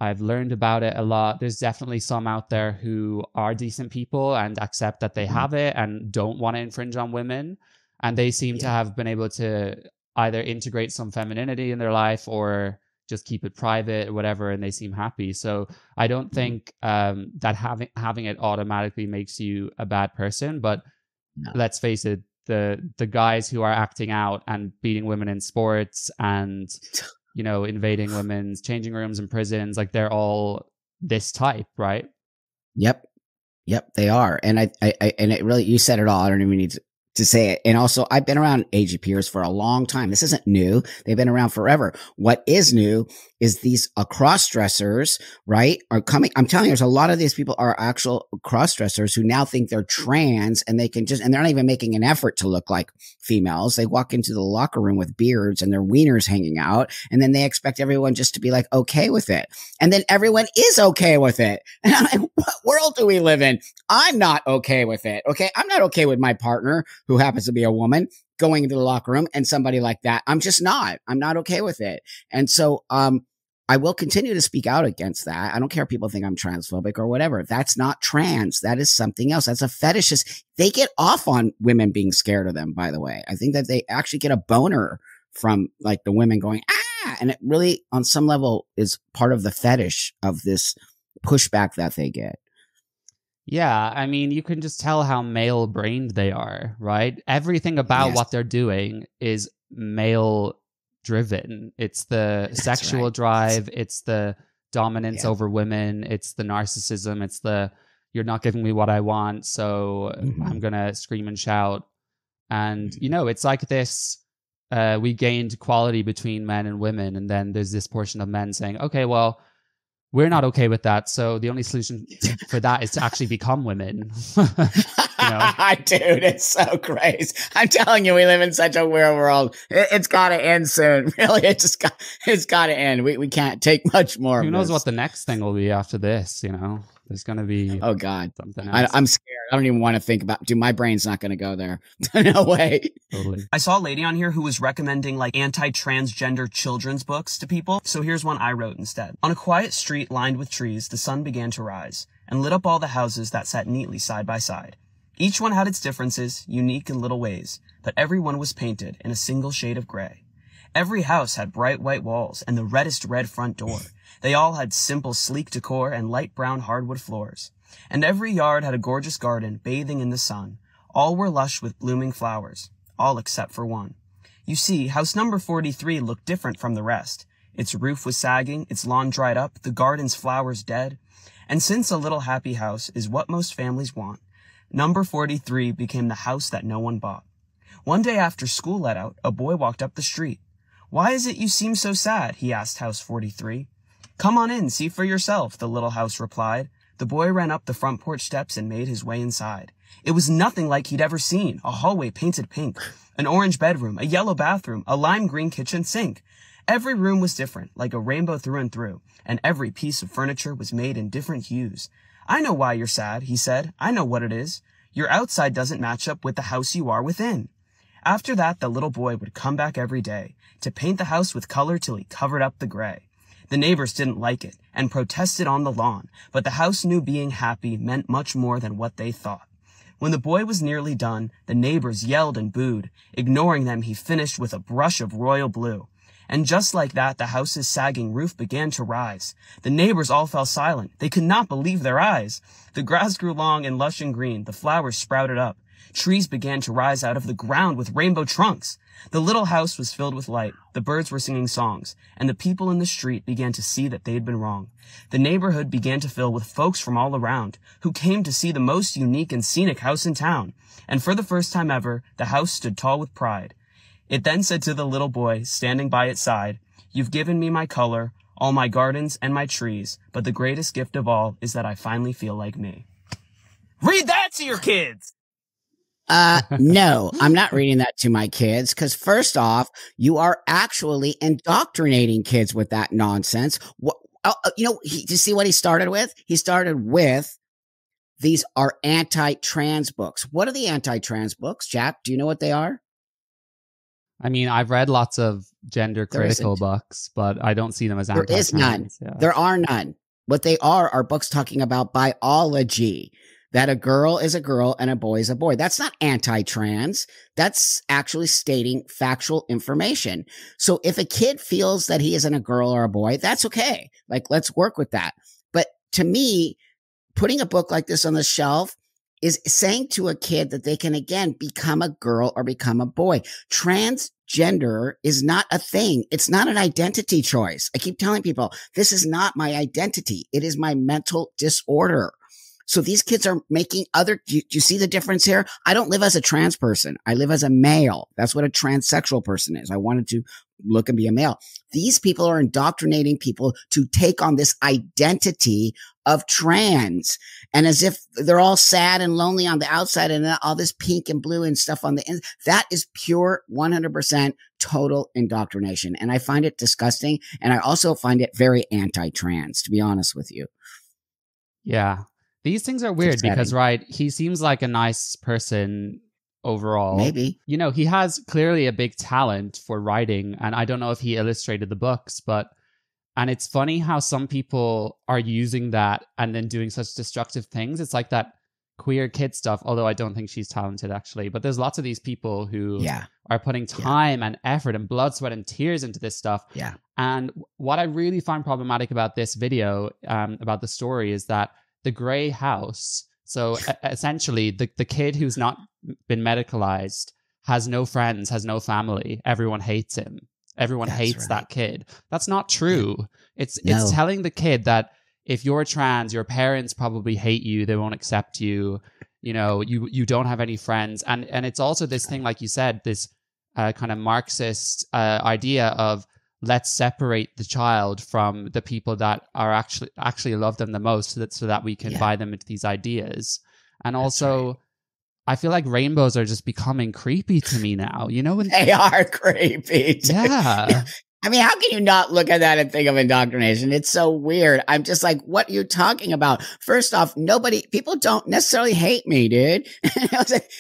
I've learned about it a lot. There's definitely some out there who are decent people and accept that they have it and don't want to infringe on women. And they seem to have been able to either integrate some femininity in their life or just keep it private or whatever, and they seem happy. So I don't think that having it automatically makes you a bad person. But let's face it, the guys who are acting out and beating women in sports and invading women's changing rooms in prisons, like they're all this type, right? Yep, they are. And I and it really, you said it all. I don't even need to say it. And also, I've been around age peers for a long time. This isn't new. They've been around forever. What is new is these cross-dressers, right, are coming. I'm telling you, there's a lot of these people are actual cross-dressers who now think they're trans, and and they're not even making an effort to look like females. They walk into the locker room with beards and their wieners hanging out, and then they expect everyone just to be like okay with it. And then everyone is okay with it. And I'm like, what world do we live in? I'm not okay with it. Okay. I'm not okay with my partner, who happens to be a woman, going into the locker room and somebody like that. I'm not okay with it. And so, I will continue to speak out against that. I don't care if people think I'm transphobic or whatever. That's not trans. That is something else. That's a fetishist. They get off on women being scared of them, by the way. I think that they actually get a boner from like the women going, ah, and it really on some level is part of the fetish of this pushback that they get. Yeah, I mean, you can just tell how male-brained they are, right? Everything about what they're doing is male-driven. It's the sexual drive. It's the dominance over women. It's the narcissism. It's the, you're not giving me what I want, so I'm going to scream and shout. And, it's like this, we gained equality between men and women, and then there's this portion of men saying, okay, well, we're not okay with that. So the only solution for that is to actually become women. Dude, it's so crazy. I'm telling you, we live in such a weird world. It's got to end soon. Really, it's got to end. We can't take much more. Who knows what the next thing will be after this? There's going to be oh god something else. I'm scared. I don't even want to think about. Dude, my brain's not going to go there. No way. Totally. I saw a lady on here who was recommending like anti-transgender children's books to people. So here's one I wrote instead. On a quiet street lined with trees, the sun began to rise and lit up all the houses that sat neatly side by side. Each one had its differences, unique in little ways, but every one was painted in a single shade of gray. Every house had bright white walls and the reddest red front door. They all had simple, sleek decor and light brown hardwood floors. And every yard had a gorgeous garden bathing in the sun. All were lush with blooming flowers, all except for one. You see, house number 43 looked different from the rest. Its roof was sagging, its lawn dried up, the garden's flowers dead. And since a little happy house is what most families want, number 43 became the house that no one bought. One day after school let out, a boy walked up the street. "Why is it you seem so sad?" he asked house 43. "Come on in, see for yourself," the little house replied. The boy ran up the front porch steps and made his way inside. It was nothing like he'd ever seen. A hallway painted pink, an orange bedroom, a yellow bathroom, a lime green kitchen sink. Every room was different, like a rainbow through and through, and every piece of furniture was made in different hues. "I know why you're sad," he said. "I know what it is. Your outside doesn't match up with the house you are within." After that, the little boy would come back every day to paint the house with color till he covered up the gray. The neighbors didn't like it and protested on the lawn, but the house knew being happy meant much more than what they thought. When the boy was nearly done, the neighbors yelled and booed. Ignoring them, he finished with a brush of royal blue. And just like that, the house's sagging roof began to rise. The neighbors all fell silent. They could not believe their eyes. The grass grew long and lush and green. The flowers sprouted up. Trees began to rise out of the ground with rainbow trunks. The little house was filled with light. The birds were singing songs, and the people in the street began to see that they'd been wrong. The neighborhood began to fill with folks from all around, who came to see the most unique and scenic house in town. And for the first time ever, the house stood tall with pride. It then said to the little boy, standing by its side, "You've given me my color, all my gardens and my trees, but the greatest gift of all is that I finally feel like me." Read that to your kids! No, I'm not reading that to my kids because first off, you are actually indoctrinating kids with that nonsense. You see what he started with? He started with these are anti-trans books. What are the anti-trans books, Jack? Do you know what they are? I mean, I've read lots of gender There critical isn't. books, but I don't see them as There is none. anti-trans. Yeah. There are none. What they are books talking about biology, that a girl is a girl and a boy is a boy. That's not anti-trans. That's actually stating factual information. So if a kid feels that he isn't a girl or a boy, that's okay. Like, let's work with that. But to me, putting a book like this on the shelf is saying to a kid that they can, again, become a girl or become a boy. Transgender is not a thing. It's not an identity choice. I keep telling people, this is not my identity. It is my mental disorder. So these kids are making do you see the difference here? I don't live as a trans person. I live as a male. That's what a transsexual person is. I wanted to look and be a male. These people are indoctrinating people to take on this identity of trans, and as if they're all sad and lonely on the outside and all this pink and blue and stuff on the inside. That is pure 100% total indoctrination. And I find it disgusting. And I also find it very anti-trans, to be honest with you. Yeah. These things are weird because, right, he seems like a nice person overall. Maybe. You know, he has clearly a big talent for writing, and I don't know if he illustrated the books, and it's funny how some people are using that and then doing such destructive things. It's like that queer kid stuff, although I don't think she's talented actually, but there's lots of these people who are putting time and effort and blood, sweat, and tears into this stuff. Yeah. And what I really find problematic about this video, about the story, is that the gray house. So essentially, the kid who's not been medicalized has no friends, has no family. Everyone hates him. Everyone hates that kid. That's not true. It's telling the kid that if you're trans, your parents probably hate you. They won't accept you. You know, you don't have any friends. And it's also this thing, like you said, this kind of Marxist idea of, let's separate the child from the people that are actually love them the most, so that we can buy them into these ideas. And also, I feel like rainbows are just becoming creepy to me now. You know, they are creepy. Yeah. I mean, how can you not look at that and think of indoctrination? It's so weird. I'm just like, what are you talking about? First off, people don't necessarily hate me, dude.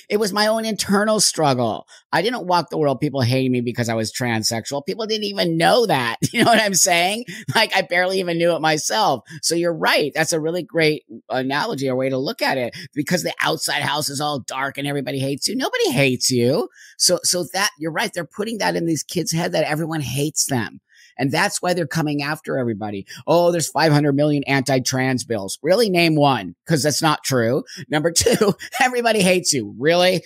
It was my own internal struggle. I didn't walk the world people hating me because I was transsexual. People didn't even know that. You know what I'm saying? Like, I barely even knew it myself. So you're right. That's a really great analogy or way to look at it, because the outside house is all dark and everybody hates you. Nobody hates you. So that, you're right. They're putting that in these kids' head that everyone hates them. And that's why they're coming after everybody. Oh, there's 500 million anti-trans bills. Really? Name one, because that's not true. Number two, everybody hates you. Really?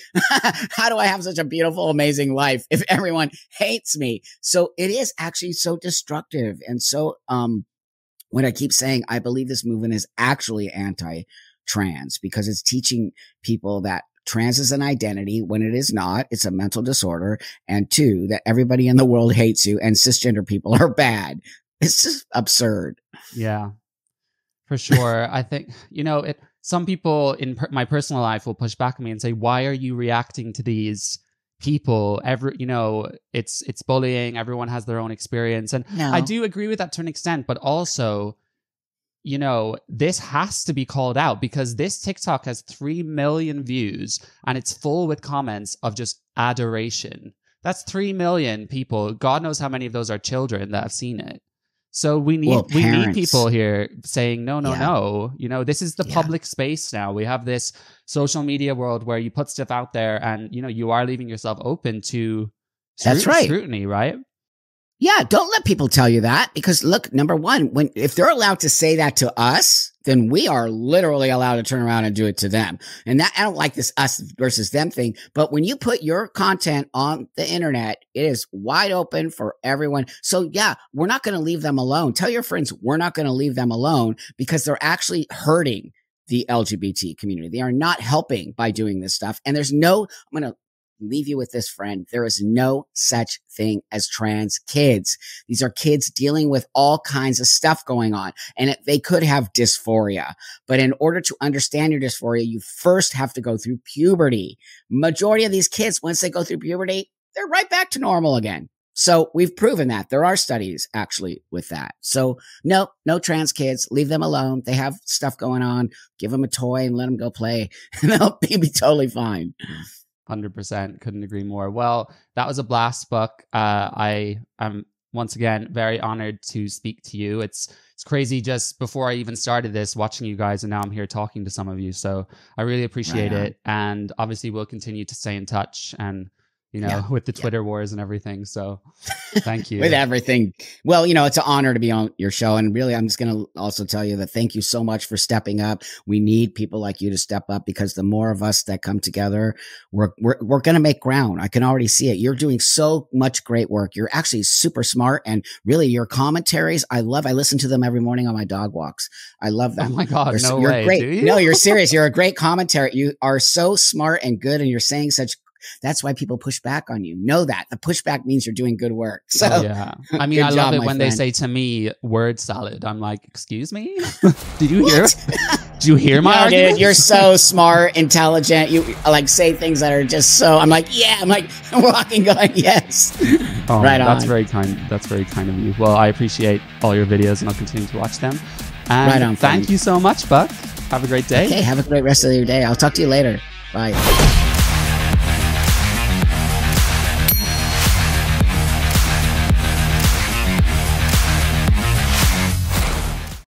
How do I have such a beautiful, amazing life if everyone hates me? So it is actually so destructive. And so, when I keep saying I believe this movement is actually anti-trans, because it's teaching people that trans is an identity when it is not. It's a mental disorder. And two, that everybody in the world hates you and cisgender people are bad. It's just absurd. Yeah, for sure. I think, some people in my personal life will push back on me and say, why are you reacting to these people? It's bullying. Everyone has their own experience. And I do agree with that to an extent, but also, this has to be called out, because this TikTok has 3 million views and it's full with comments of just adoration. That's 3 million people. God knows how many of those are children that have seen it. So we need people here saying, no. This is the public space now. We have this social media world where you put stuff out there and, you are leaving yourself open to scrutiny, right? Yeah, don't let people tell you that, because look, number one, if they're allowed to say that to us, then we are literally allowed to turn around and do it to them. And that, I don't like this us versus them thing, but when you put your content on the internet, it is wide open for everyone. So yeah, we're not going to leave them alone. Tell your friends we're not going to leave them alone, because they're actually hurting the LGBT community. They are not helping by doing this stuff. And I'm going to leave you with this, friend. There is no such thing as trans kids. These are kids dealing with all kinds of stuff going on, and they could have dysphoria. But in order to understand your dysphoria, you first have to go through puberty. Majority of these kids, once they go through puberty, they're right back to normal again. So we've proven that. There are studies actually with that. So no trans kids, leave them alone. They have stuff going on. Give them a toy and let them go play, and they'll be totally fine. 100%. Couldn't agree more. Well, that was a blast, Buck. I am once again very honored to speak to you. It's crazy just before I even started this, watching you guys, and now I'm here talking to some of you. So I really appreciate it. And obviously we'll continue to stay in touch, and with the Twitter wars and everything. So thank you. With everything. Well, it's an honor to be on your show. And really, I'm just going to also tell you that thank you so much for stepping up. We need people like you to step up, because the more of us that come together, we're going to make ground. I can already see it. You're doing so much great work. You're actually super smart, and really your commentaries, I listen to them every morning on my dog walks. I love them. Oh my God. You're way. Great. Do you? No, you're serious. You're a great commentator. You are so smart and good, and you're saying that's why people push back on you. Know that the pushback means you're doing good work. So yeah, I mean, I love it when they say to me word salad. I'm like, excuse me, did you hear? Did you hear my argument? Dude, you're so smart, intelligent. You say things that are just so. I'm like, yeah. I'm like walking, going, yes. Oh, right on. That's very kind. That's very kind of you. Well, I appreciate all your videos, and I'll continue to watch them. And right on. Thank you so much, Buck. Have a great day. Okay, have a great rest of your day. I'll talk to you later. Bye.